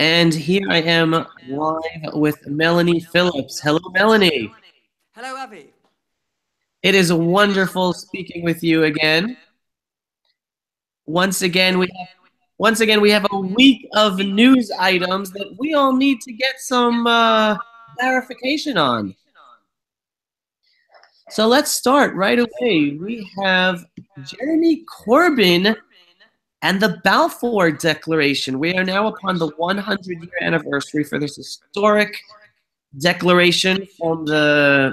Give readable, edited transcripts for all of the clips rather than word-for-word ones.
And here I am live with Melanie Phillips. Hello, Melanie. Hello, Avi. It is wonderful speaking with you again. Once again, we once again we have a week of news items that we all need to get some clarification on. So let's start right away. We have Jeremy Corbyn and the Balfour Declaration. We are now upon the 100-year anniversary for this historic declaration from the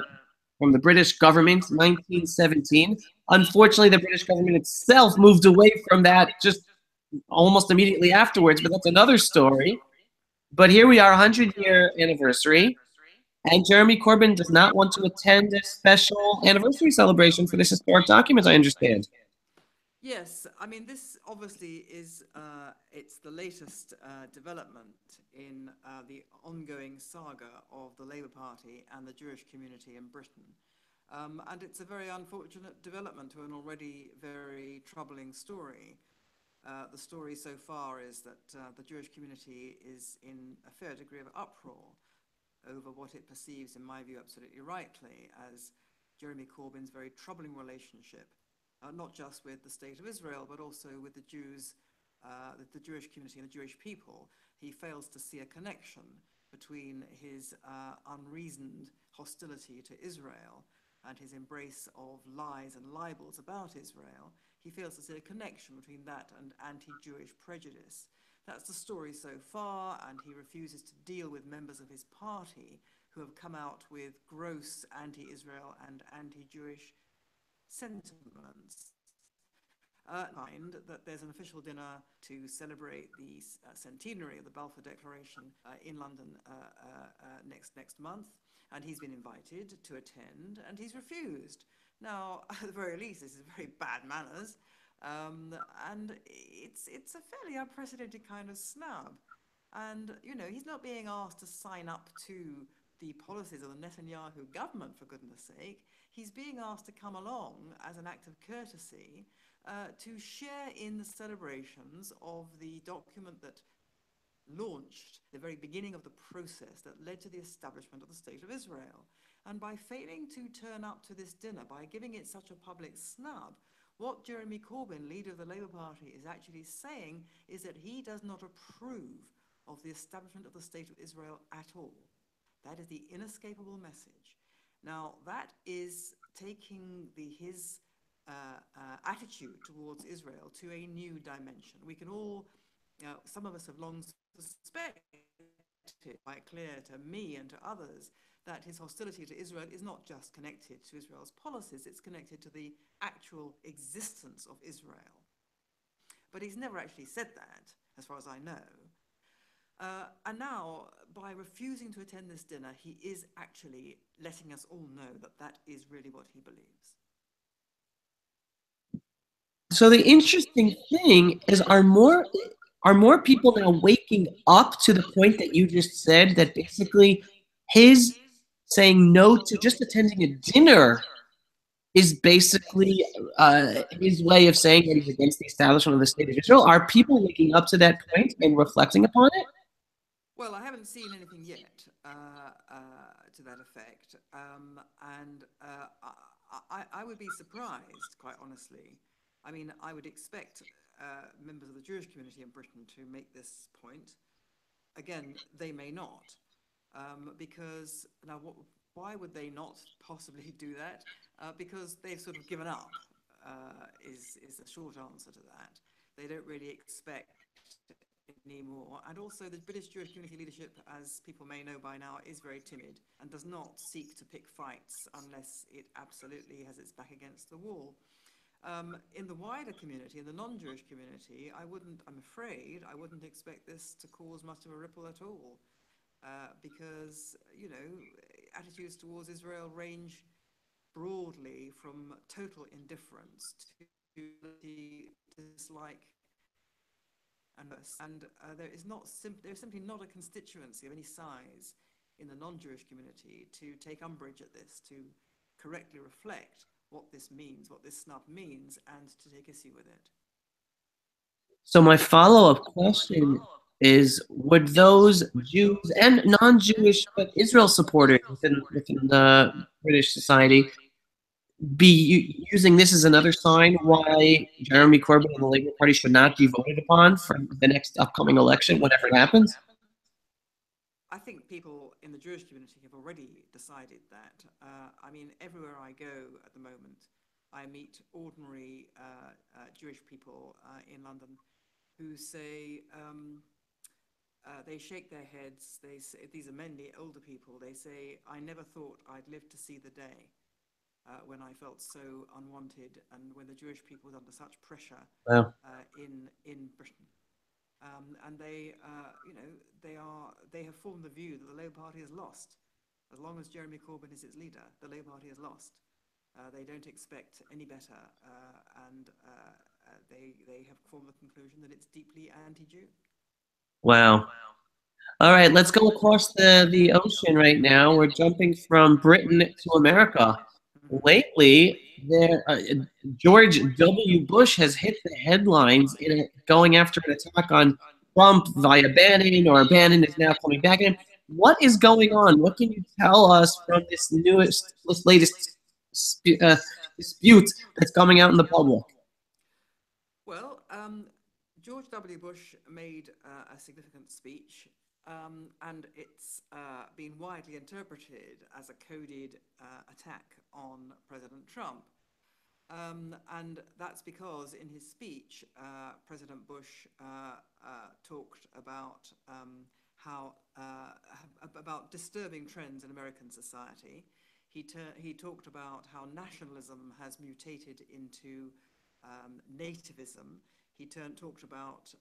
British government, 1917. Unfortunately, the British government itself moved away from that just almost immediately afterwards, but that's another story. But here we are, 100-year anniversary, and Jeremy Corbyn does not want to attend a special anniversary celebration for this historic document, I understand. Yes, I mean this obviously is it's the latest development in the ongoing saga of the Labour Party and the Jewish community in Britain, and it's a very unfortunate development to an already very troubling story. The story so far is that the Jewish community is in a fair degree of uproar over what it perceives, in my view, absolutely rightly, as Jeremy Corbyn's very troubling relationship, not just with the state of Israel, but also with the Jews, the Jewish community and the Jewish people. He fails to see a connection between his unreasoned hostility to Israel and his embrace of lies and libels about Israel. He fails to see a connection between that and anti-Jewish prejudice. That's the story so far, and he refuses to deal with members of his party who have come out with gross anti-Israel and anti-Jewish sentiments. Mind that there's an official dinner to celebrate the centenary of the Balfour Declaration in London next month, and he's been invited to attend, and he's refused. Now, at the very least, this is very bad manners, and it's a fairly unprecedented kind of snub. And he's not being asked to sign up to the policies of the Netanyahu government, for goodness sake. He's being asked to come along as an act of courtesy to share in the celebrations of the document that launched the very beginning of the process that led to the establishment of the State of Israel. And by failing to turn up to this dinner, by giving it such a public snub, what Jeremy Corbyn, leader of the Labour Party, is actually saying is that he does not approve of the establishment of the State of Israel at all. That is the inescapable message. Now, that is taking his attitude towards Israel to a new dimension. We can all, some of us have long suspected, quite clear to me and to others, that his hostility to Israel is not just connected to Israel's policies, it's connected to the actual existence of Israel. But he's never actually said that, as far as I know. And now, by refusing to attend this dinner, he is actually letting us all know that that is really what he believes. So the interesting thing is, are more people now waking up to the point that you just said, that basically his saying no to just attending a dinner is basically his way of saying that he's against the establishment of the state of Israel? Are people waking up to that point and reflecting upon it? Well, I haven't seen anything yet to that effect, and I would be surprised, quite honestly. I mean, I would expect members of the Jewish community in Britain to make this point. Again, they may not, because now, why would they not possibly do that? Because they've sort of given up. Is the short answer to that. They don't really expect anymore. And also, the British Jewish community leadership, as people may know by now, is very timid and does not seek to pick fights unless it absolutely has its back against the wall. In the wider community, in the non-Jewish community, I'm afraid, I wouldn't expect this to cause much of a ripple at all. Because, attitudes towards Israel range broadly from total indifference to dislike and there's simply not a constituency of any size in the non-Jewish community to take umbrage at this, to correctly reflect what this means, what this snub means, and to take issue with it. So my follow-up question is, would those Jews and non-Jewish but Israel supporters within the British society be using this as another sign why Jeremy Corbyn and the Labour Party should not be voted upon for the next upcoming election, whenever it happens? I think people in the Jewish community have already decided that. I mean, everywhere I go at the moment, I meet ordinary Jewish people in London who say, they shake their heads. They say, these are mainly older people. They say, I never thought I'd live to see the day when I felt so unwanted and when the Jewish people was under such pressure Wow. in Britain. And they, they have formed the view that the Labour Party has lost. As long as Jeremy Corbyn is its leader, the Labour Party has lost. They don't expect any better, and they have formed the conclusion that it's deeply anti-Jew. Wow. All right, let's go across the ocean right now. We're jumping from Britain to America. Lately, George W. Bush has hit the headlines going after an attack on Trump via Bannon, or Bannon is now coming back at him. What is going on? What can you tell us from this latest dispute that's coming out in the public? Well, George W. Bush made a significant speech, and it's been widely interpreted as a coded attack on President Trump. And that's because in his speech, President Bush talked about how about disturbing trends in American society. He talked about how nationalism has mutated into nativism. He talked about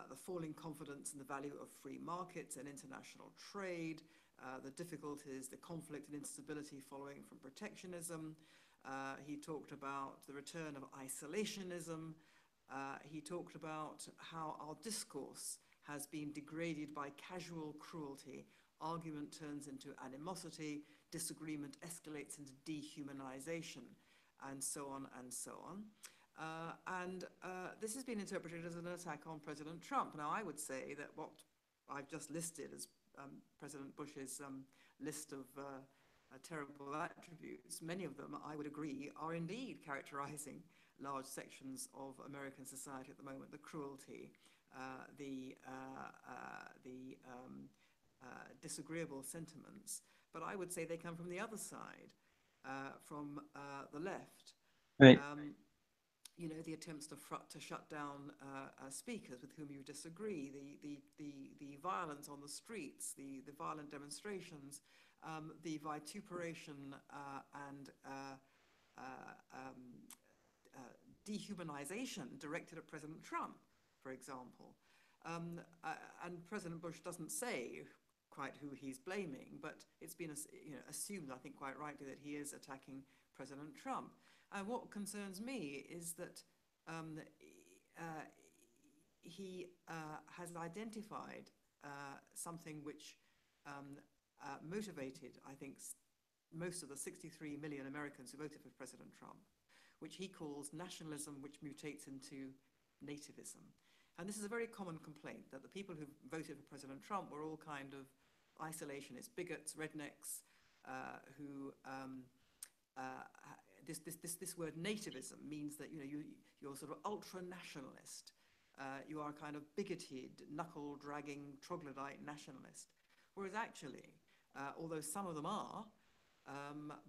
the falling confidence in the value of free markets and international trade, the difficulties, the conflict and instability following from protectionism. He talked about the return of isolationism. He talked about how our discourse has been degraded by casual cruelty. Argument turns into animosity, disagreement escalates into dehumanization, and so on and so on. And this has been interpreted as an attack on President Trump. Now, I would say that what I've just listed as President Bush's list of terrible attributes, many of them, I would agree, are indeed characterizing large sections of American society at the moment. The cruelty, the disagreeable sentiments. But I would say they come from the other side, from the left. Right. The attempts to shut down speakers with whom you disagree, the violence on the streets, the violent demonstrations, the vituperation and dehumanization directed at President Trump, for example. And President Bush doesn't say quite who he's blaming, but it's been assumed, I think quite rightly, that he is attacking President Trump. And what concerns me is that he has identified something which motivated, I think, most of the 63 million Americans who voted for President Trump, which he calls nationalism which mutates into nativism. And this is a very common complaint, that the people who voted for President Trump were all kind of isolationist bigots, rednecks, who this word nativism means that you're sort of ultra-nationalist. You are a kind of bigoted, knuckle-dragging, troglodyte nationalist. Whereas actually, although some of them are,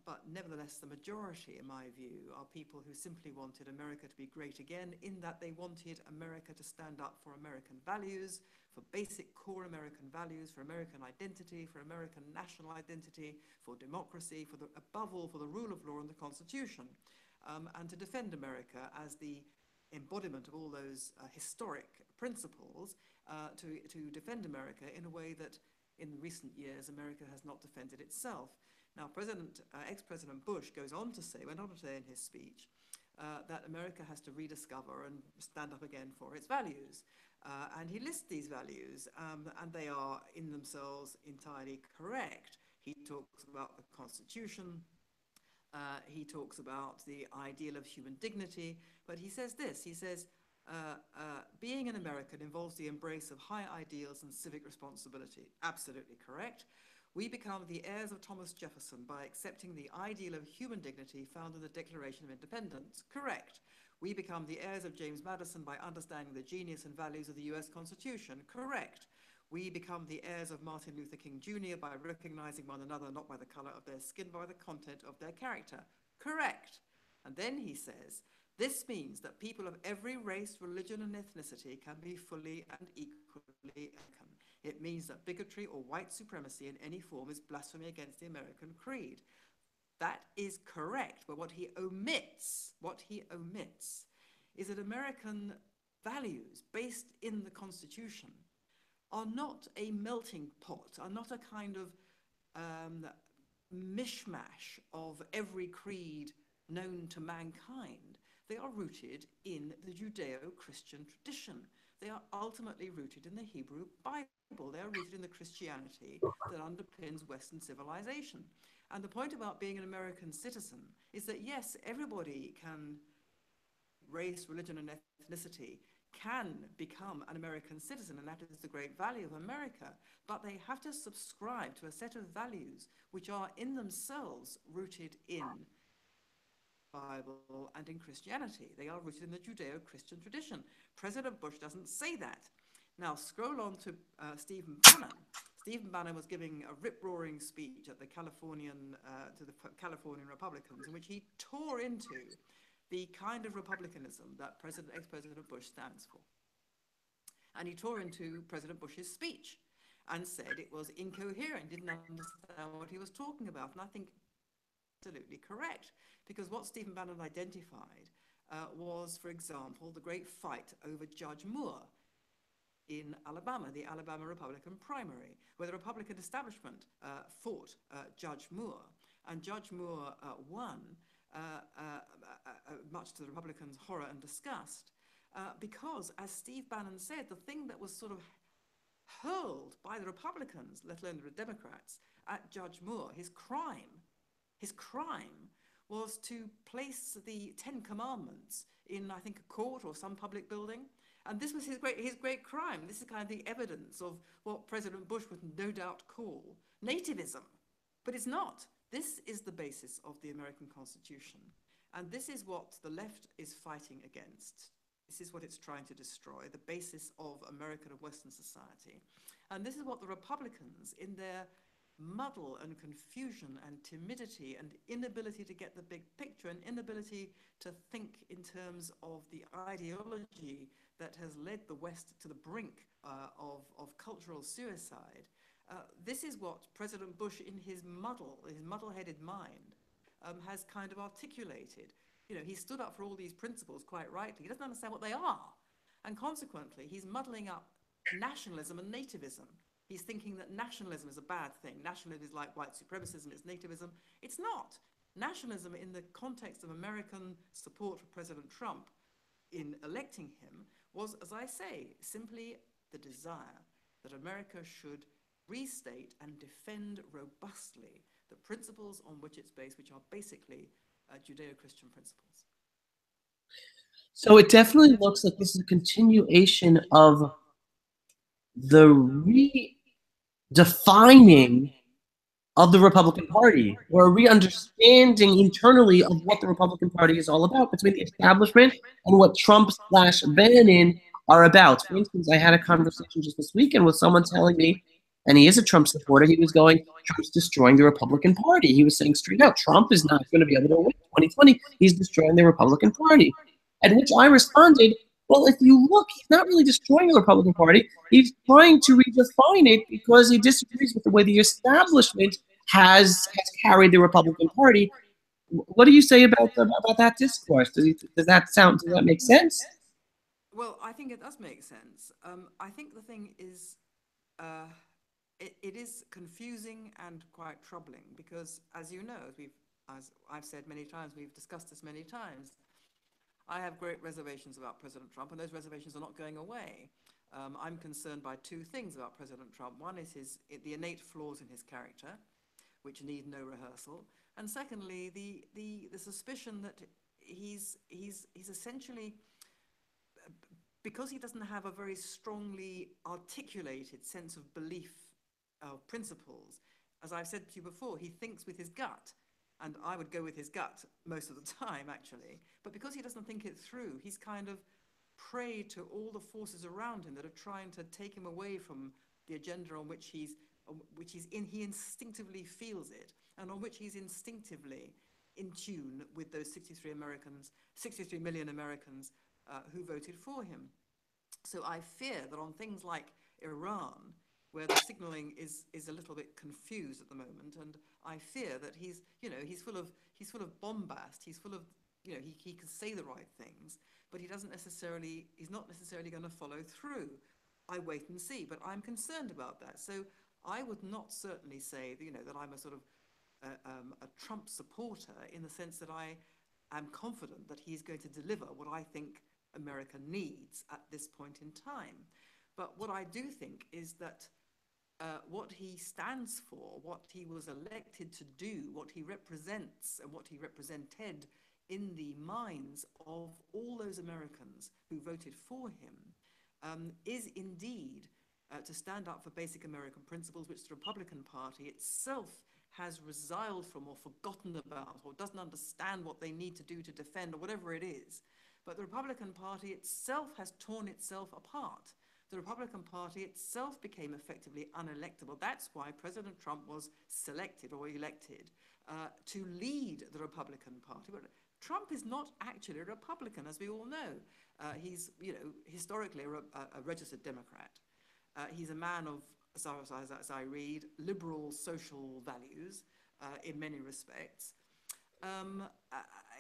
but nevertheless the majority, in my view, are people who simply wanted America to be great again, in that they wanted America to stand up for American values, for basic core American values, for American identity, for American national identity, for democracy, above all, for the rule of law and the Constitution, and to defend America as the embodiment of all those historic principles, to defend America in a way that in recent years America has not defended itself. Now, ex-President Bush went on to say in his speech that America has to rediscover and stand up again for its values. And he lists these values, and they are in themselves entirely correct. He talks about the Constitution. He talks about the ideal of human dignity. But he says this, he says, being an American involves the embrace of high ideals and civic responsibility. Absolutely correct. We become the heirs of Thomas Jefferson by accepting the ideal of human dignity found in the Declaration of Independence. Correct. We become the heirs of James Madison by understanding the genius and values of the US Constitution. Correct. We become the heirs of Martin Luther King Jr. by recognizing one another not by the color of their skin, but by the content of their character. Correct. And then he says, this means that people of every race, religion, and ethnicity can be fully and equally American. It means that bigotry or white supremacy in any form is blasphemy against the American creed. That is correct, but what he omits is that American values based in the Constitution are not a melting pot, are not a kind of mishmash of every creed known to mankind. They are rooted in the Judeo-Christian tradition. They are ultimately rooted in the Hebrew Bible. They are rooted in the Christianity that underpins Western civilization. And the point about being an American citizen is that, yes, everybody can, race, religion, and ethnicity, can become an American citizen, and that is the great value of America, but they have to subscribe to a set of values which are in themselves rooted in Bible and in Christianity. They are rooted in the Judeo-Christian tradition. President Bush doesn't say that. Now scroll on to Stephen Bannon. Stephen Bannon was giving a rip-roaring speech at the Californian Republicans in which he tore into the kind of republicanism that ex-President Bush stands for. And he tore into President Bush's speech and said it was incoherent, didn't understand what he was talking about. And I think absolutely correct, because what Stephen Bannon identified was, for example, the great fight over Judge Moore in Alabama, the Alabama Republican primary, where the Republican establishment fought Judge Moore, and Judge Moore won, much to the Republicans' horror and disgust, because, as Steve Bannon said, the thing that was sort of hurled by the Republicans, let alone the Democrats, at Judge Moore, his crime was to place the Ten Commandments in, I think, a court or some public building. And this was his great crime. This is kind of the evidence of what President Bush would no doubt call nativism. But it's not. This is the basis of the American Constitution. And this is what the left is fighting against. This is what it's trying to destroy, the basis of American and Western society. And this is what the Republicans, in their muddle and confusion and timidity and inability to get the big picture and inability to think in terms of the ideology that has led the West to the brink of cultural suicide. This is what President Bush, in his muddle-headed mind, has kind of articulated. You know, he stood up for all these principles quite rightly. He doesn't understand what they are. And consequently, he's muddling up nationalism and nativism. He's thinking that nationalism is a bad thing. Nationalism is like white supremacism, it's nativism. It's not. Nationalism, in the context of American support for President Trump in electing him, was, as I say, simply the desire that America should restate and defend robustly the principles on which it's based, which are basically Judeo-Christian principles. So it definitely looks like this is a continuation of the redefining of the Republican Party, or a re-understanding internally of what the Republican Party is all about, between the establishment and what Trump/Bannon are about. For instance, I had a conversation just this weekend with someone telling me, and he is a Trump supporter, he was going, Trump's destroying the Republican Party. He was saying straight out, Trump is not going to be able to win 2020. He's destroying the Republican Party. At which I responded, well, if you look, he's not really destroying the Republican Party. He's trying to redefine it because he disagrees with the way the establishment has carried the Republican Party. What do you say about that discourse? Does that make sense? Well, I think it does make sense. I think the thing is, it is confusing and quite troubling because, as you know, as I've said many times, we've discussed this many times, I have great reservations about President Trump, and those reservations are not going away. I'm concerned by two things about President Trump. One is the innate flaws in his character, which need no rehearsal, and secondly, the suspicion that he's essentially because he doesn't have a very strongly articulated sense of belief, principles, as I've said to you before, he thinks with his gut. And I would go with his gut most of the time, actually. But because he doesn't think it through, he's kind of prey to all the forces around him that are trying to take him away from the agenda on which he instinctively feels it, and on which he's instinctively in tune with those 63 million Americans who voted for him. So I fear that on things like Iran, where the signaling is a little bit confused at the moment, and I fear that he's full of bombast. He's full of, he can say the right things, but he's not necessarily going to follow through. I wait and see, but I'm concerned about that. So I would not certainly say that I'm a sort of a Trump supporter, in the sense that I am confident that he's going to deliver what I think America needs at this point in time. But what I do think is that what he stands for, what he was elected to do, what he represents, and what he represented in the minds of all those Americans who voted for him, is indeed to stand up for basic American principles, which the Republican Party itself has resiled from, or forgotten about, or doesn't understand what they need to do to defend, or whatever it is. But the Republican Party itself has torn itself apart. The Republican Party itself became effectively unelectable. That's why President Trump was selected or elected to lead the Republican Party. But Trump is not actually a Republican, as we all know. He's, historically a registered Democrat. He's a man of, as I read, liberal social values in many respects.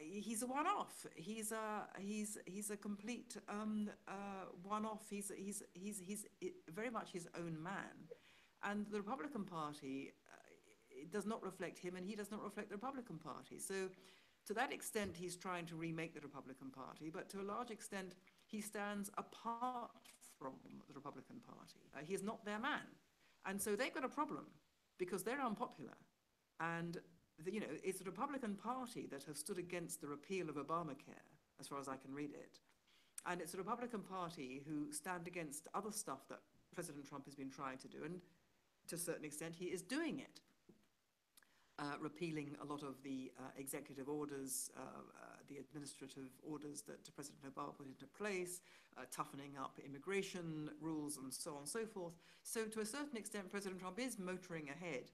He's a one-off. He's a complete one-off. He's very much his own man, and the Republican Party it does not reflect him, and he does not reflect the Republican Party. So, to that extent, he's trying to remake the Republican Party, but to a large extent, he stands apart from the Republican Party. He is not their man, and so they've got a problem because they're unpopular, and it's the Republican Party that has stood against the repeal of Obamacare, as far as I can read it. And it's the Republican Party who stand against other stuff that President Trump has been trying to do, and to a certain extent, he is doing it. Repealing a lot of the executive orders, the administrative orders that President Obama put into place, toughening up immigration rules, and so on and so forth. So to a certain extent, President Trump is motoring ahead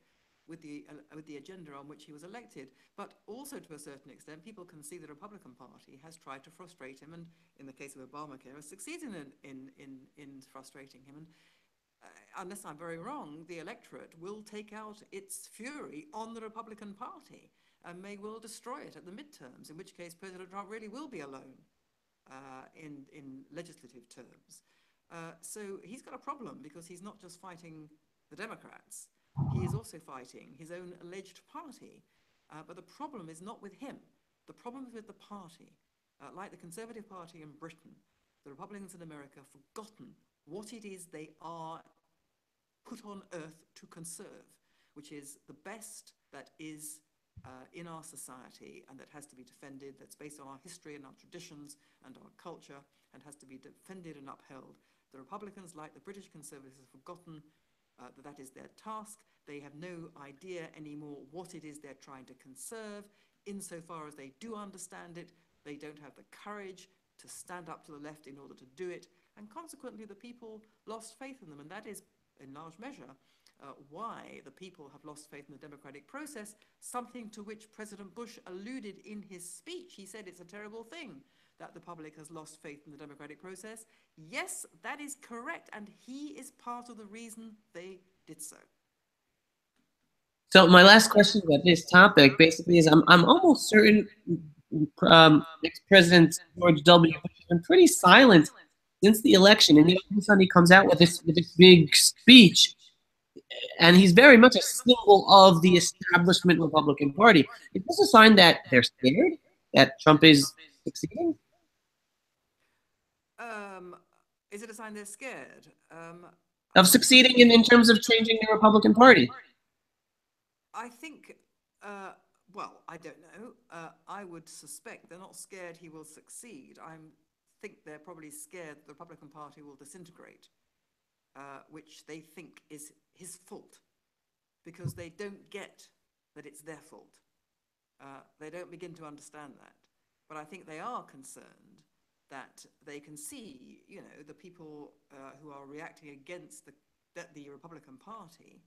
with the agenda on which he was elected. But also to a certain extent, people can see the Republican Party has tried to frustrate him, and in the case of Obamacare, has succeeded in frustrating him. And unless I'm very wrong, the electorate will take out its fury on the Republican Party and may well destroy it at the midterms, in which case President Trump really will be alone in legislative terms. So he's got a problem, because he's not just fighting the Democrats, he is also fighting his own alleged party. But the problem is not with him. The problem is with the party. Like the Conservative Party in Britain, the Republicans in America have forgotten what it is they are put on earth to conserve, which is the best that is in our society, and that has to be defended, that's based on our history and our traditions and our culture, and has to be defended and upheld. The Republicans, like the British Conservatives, have forgotten that is their task. They have no idea anymore what it is they're trying to conserve. Insofar as they do understand it, they don't have the courage to stand up to the left in order to do it, and consequently the people lost faith in them, and that is in large measure why the people have lost faith in the democratic process, something to which President Bush alluded in his speech. He said it's a terrible thing that the public has lost faith in the democratic process. Yes, that is correct, and he is part of the reason they did so. So my last question about this topic basically is I'm almost certain ex-President George W. Bush has been pretty silent since the election, and all of a sudden he comes out with this big speech, and he's very much a symbol of the establishment Republican Party. Is this a sign that they're scared that Trump is succeeding? Is it a sign they're scared? Of succeeding in terms of changing the Republican Party? I think, well, I don't know. I would suspect they're not scared he will succeed. I'm think they're probably scared the Republican Party will disintegrate, which they think is his fault, because they don't get that it's their fault. They don't begin to understand that. But I think they are concerned that they can see, the people who are reacting against the Republican Party,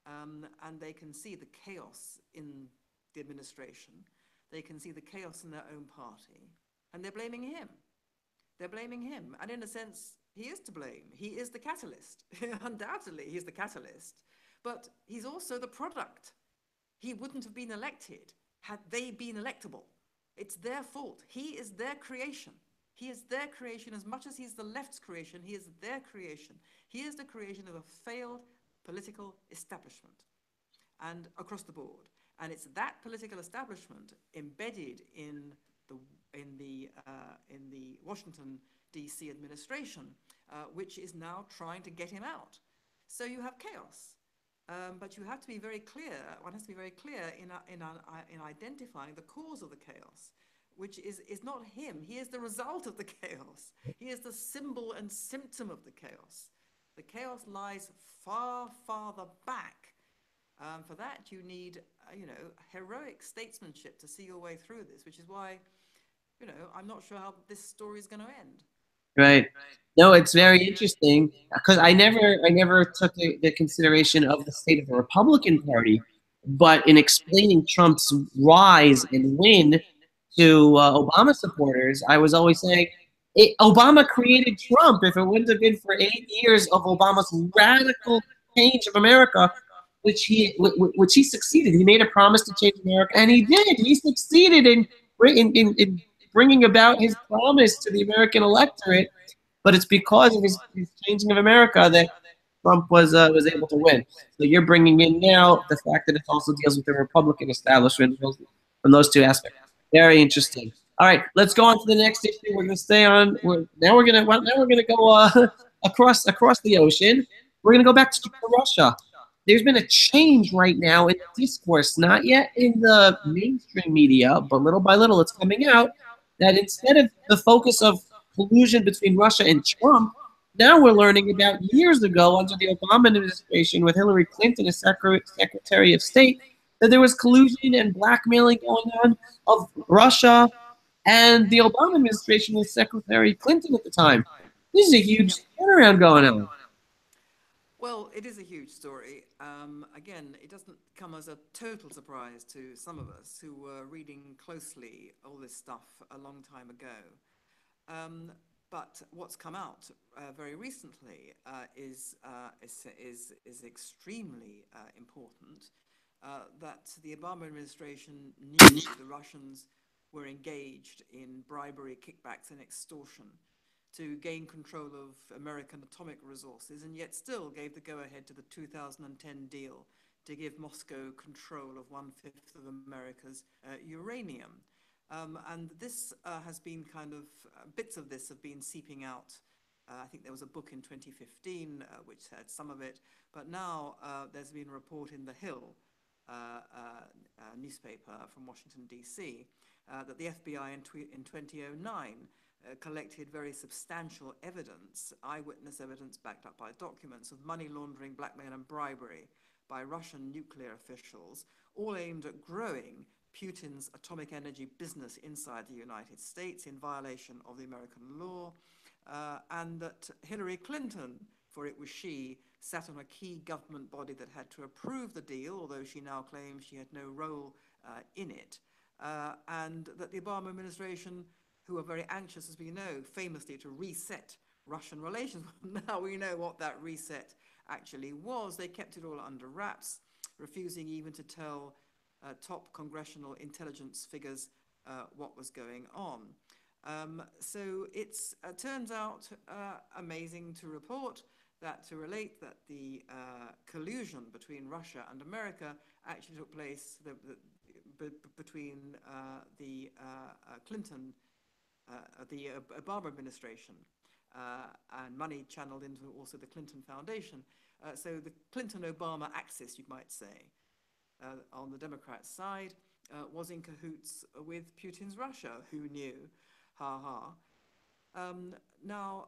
and they can see the chaos in the administration. They can see the chaos in their own party, and they're blaming him. They're blaming him. And in a sense, he is to blame. He is the catalyst. Undoubtedly, he's the catalyst. But he's also the product. He wouldn't have been elected had they been electable. It's their fault. He is their creation. He is their creation as much as he's the left's creation. He is their creation. He is the creation of a failed political establishment, and across the board. And it's that political establishment embedded in the Washington D.C. administration, which is now trying to get him out. So you have chaos. But you have to be very clear. One has to be very clear in identifying the cause of the chaos, which is not him. He is the result of the chaos. He is the symbol and symptom of the chaos. The chaos lies far farther back. For that, you need, heroic statesmanship to see your way through this, which is why, I'm not sure how this story is going to end. Right. No, it's very interesting because I never took the consideration of the state of the Republican Party, but in explaining Trump's rise and win to Obama supporters, I was always saying Obama created Trump. If it wouldn't have been for 8 years of Obama's radical change of America, which he succeeded. He made a promise to change America, and he did. He succeeded in bringing about his promise to the American electorate. But it's because of his changing of America that Trump was able to win. So you're bringing in now the fact that it also deals with the Republican establishment from those two aspects. Very interesting. All right, let's go on to the next issue. We're going to stay on. Now we're going to go across the ocean. We're going to go back to Russia. There's been a change right now in the discourse, not yet in the mainstream media, but little by little it's coming out that instead of the focus of collusion between Russia and Trump, now we're learning about years ago under the Obama administration with Hillary Clinton as Secretary of State that there was collusion and blackmailing going on of Russia and the Obama administration with Secretary Clinton at the time. This is a huge turnaround going on. Well, it is a huge story. Again, it doesn't come as a total surprise to some of us who were reading closely all this stuff a long time ago. But what's come out very recently is extremely important. That the Obama administration knew the Russians were engaged in bribery, kickbacks, and extortion to gain control of American atomic resources, and yet still gave the go-ahead to the 2010 deal to give Moscow control of 1/5 of America's uranium. And this has been kind of, bits of this have been seeping out. I think there was a book in 2015 which had some of it, but now there's been a report in The Hill newspaper from Washington, D.C., that the FBI in 2009 collected very substantial evidence, eyewitness evidence backed up by documents of money laundering, blackmail, and bribery by Russian nuclear officials, all aimed at growing Putin's atomic energy business inside the United States in violation of the American law, and that Hillary Clinton, for it was she, sat on a key government body that had to approve the deal, although she now claims she had no role in it, and that the Obama administration, who are very anxious, as we know, famously to reset Russian relations. Now we know what that reset actually was. They kept it all under wraps, refusing even to tell top congressional intelligence figures what was going on. So it turns out amazing to relate that the collusion between Russia and America actually took place between the Clinton, the Obama administration, and money channeled into also the Clinton Foundation. So the Clinton-Obama axis, you might say, on the Democrat side, was in cahoots with Putin's Russia. Who knew? Ha ha. Now,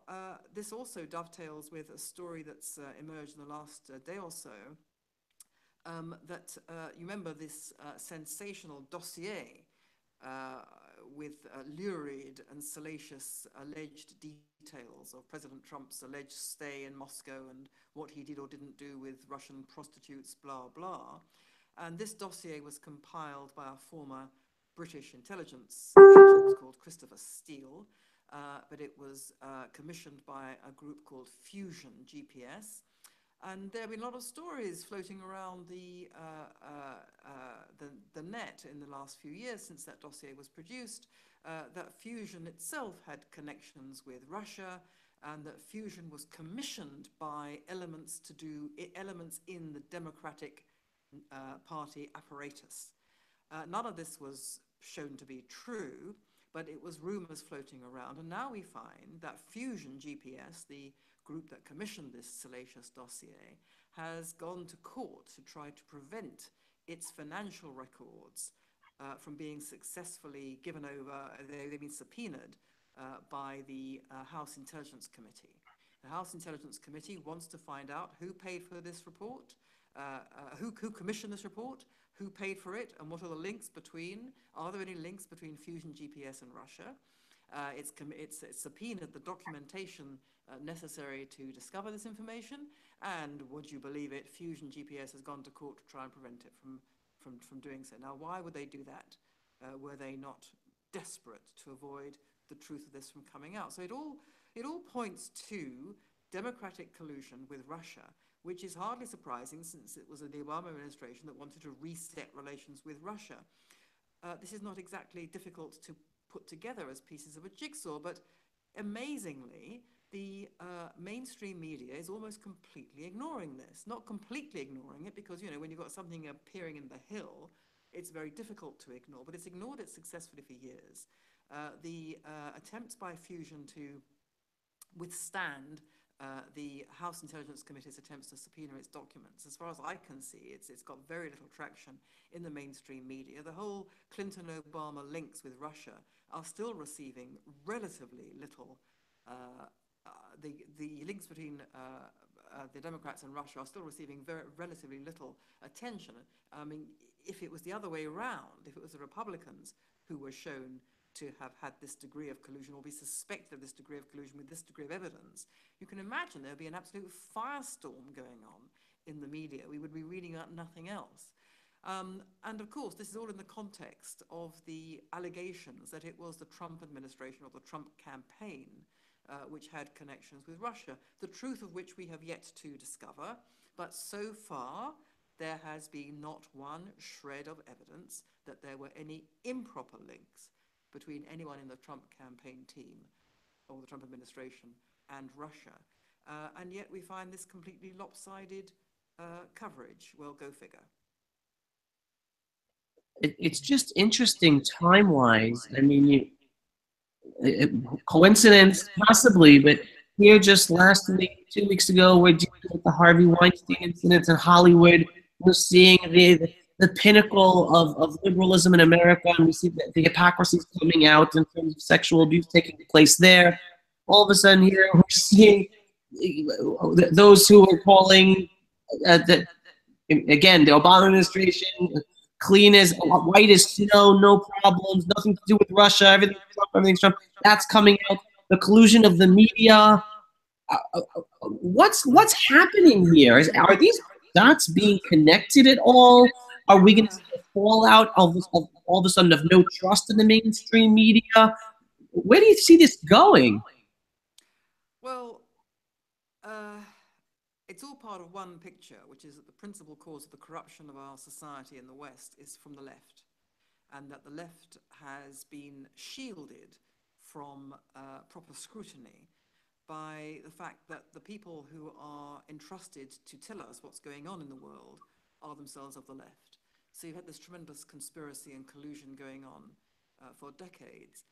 this also dovetails with a story that's emerged in the last day or so. That you remember this sensational dossier uh, with lurid and salacious alleged details of President Trump's alleged stay in Moscow and what he did or didn't do with Russian prostitutes, blah, blah. And this dossier was compiled by a former British intelligence agent called Christopher Steele, but it was commissioned by a group called Fusion GPS. And there have been a lot of stories floating around the net in the last few years since that dossier was produced, that Fusion itself had connections with Russia, and that Fusion was commissioned by elements in the Democratic Party apparatus. None of this was shown to be true, but it was rumors floating around. And now we find that Fusion GPS, the group that commissioned this salacious dossier, has gone to court to try to prevent its financial records from being successfully given over. They've been subpoenaed by the House Intelligence Committee. The House Intelligence Committee wants to find out who paid for this report, who commissioned this report, who paid for it, and what are the links between, are there any links between Fusion GPS and Russia? It's subpoenaed the documentation necessary to discover this information, and would you believe it, Fusion GPS has gone to court to try and prevent it from doing so. Now, why would they do that? Were they not desperate to avoid the truth of this from coming out? So it all points to democratic collusion with Russia, which is hardly surprising since it was the Obama administration that wanted to reset relations with Russia. This is not exactly difficult to put together as pieces of a jigsaw, but amazingly, the mainstream media is almost completely ignoring this. Not completely ignoring it, because, when you've got something appearing in the Hill, it's very difficult to ignore, but it's ignored it successfully for years. The attempts by Fusion to withstand the House Intelligence Committee's attempts to subpoena its documents, as far as I can see, it's got very little traction in the mainstream media. The whole Clinton-Obama links with Russia are still receiving relatively little. The links between the Democrats and Russia are still receiving relatively little attention. I mean, if it was the other way around, if it was the Republicans who were shown to have had this degree of collusion or be suspected of this degree of collusion with this degree of evidence, you can imagine there would be an absolute firestorm going on in the media. We would be reading about nothing else. And of course, this is all in the context of the allegations that it was the Trump administration or the Trump campaign which had connections with Russia, the truth of which we have yet to discover. But so far, there has been not one shred of evidence that there were any improper links between anyone in the Trump campaign team or the Trump administration and Russia. And yet we find this completely lopsided coverage. Well, go figure. It's just interesting time-wise. I mean, coincidence, possibly, but here just last week, 2 weeks ago, we're dealing with the Harvey Weinstein incidents in Hollywood. We're seeing the pinnacle of liberalism in America, and we see the hypocrisies coming out in terms of sexual abuse taking place there. All of a sudden, here we're seeing those who are calling that again the Obama administration clean as white as snow, no problems, nothing to do with Russia, everything's Trump. That's coming out. The collusion of the media. What's happening here? Are these dots being connected at all? Are we going to see a fallout of all of a sudden of no trust in the mainstream media? Where do you see this going? Well, it's all part of one picture, which is that the principal cause of the corruption of our society in the West is from the left, and that the left has been shielded from proper scrutiny by the fact that the people who are entrusted to tell us what's going on in the world are themselves of the left. So you've had this tremendous conspiracy and collusion going on for decades.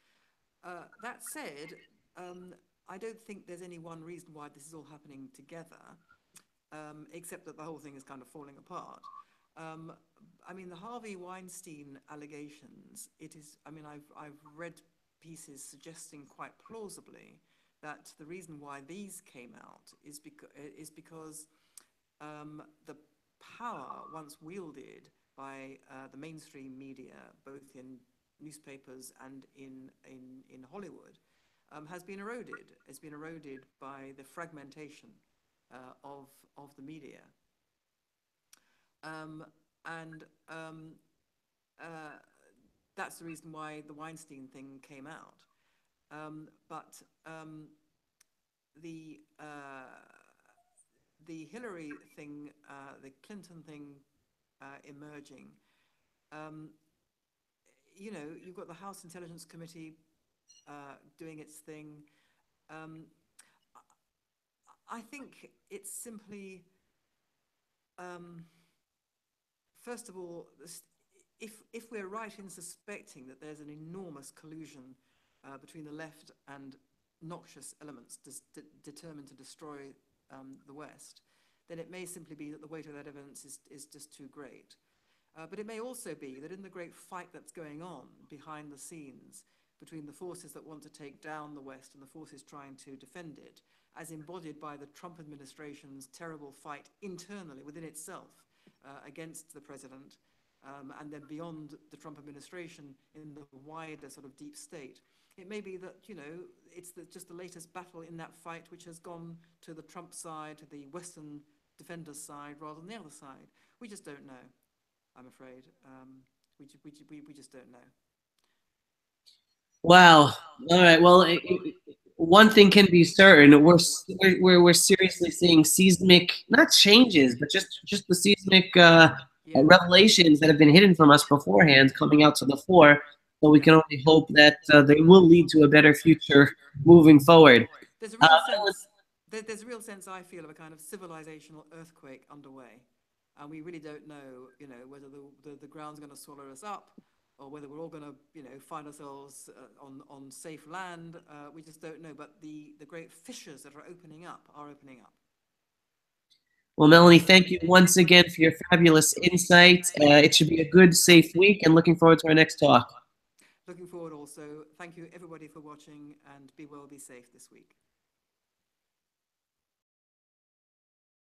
That said, I don't think there's any one reason why this is all happening together, except that the whole thing is kind of falling apart. I mean, the Harvey Weinstein allegations, it is, I mean, I've read pieces suggesting quite plausibly that the reason why these came out is because the power once wielded by the mainstream media, both in newspapers and in Hollywood, has been eroded. It's been eroded by the fragmentation of the media. Um, and uh, that's the reason why the Weinstein thing came out. But the the Hillary thing, the Clinton thing emerging, um, you know, you've got the House Intelligence Committee doing its thing. Um, I think it's simply, um, first of all, if we're right in suspecting that there's an enormous collusion between the left and noxious elements determined to destroy the West, then it may simply be that the weight of that evidence is just too great. But it may also be that in the great fight that's going on behind the scenes between the forces that want to take down the West and the forces trying to defend it, as embodied by the Trump administration's terrible fight internally within itself against the president, and then beyond the Trump administration in the wider sort of deep state. It may be that, you know, it's just the latest battle in that fight which has gone to the Trump side, to the Western defenders' side, rather than the other side. We just don't know, I'm afraid. We just don't know. Wow. All right. Well, one thing can be certain: we're seriously seeing seismic, not changes, but just the seismic Yeah. revelations that have been hidden from us beforehand coming out to the fore. So we Yeah. can only hope that they will lead to a better future moving forward. There's a Uh, real sense, there's a real sense, I feel, of a kind of civilizational earthquake underway. And we really don't know, you know, whether the ground's going to swallow us up or whether we're all going to, you know, find ourselves on safe land. We just don't know. But the great fissures that are opening up are opening up. well, Melanie, thank you once again for your fabulous insight. It should be a good, safe week, and looking forward to our next talk. Looking forward also. Thank you, everybody, for watching, and be well, be safe this week.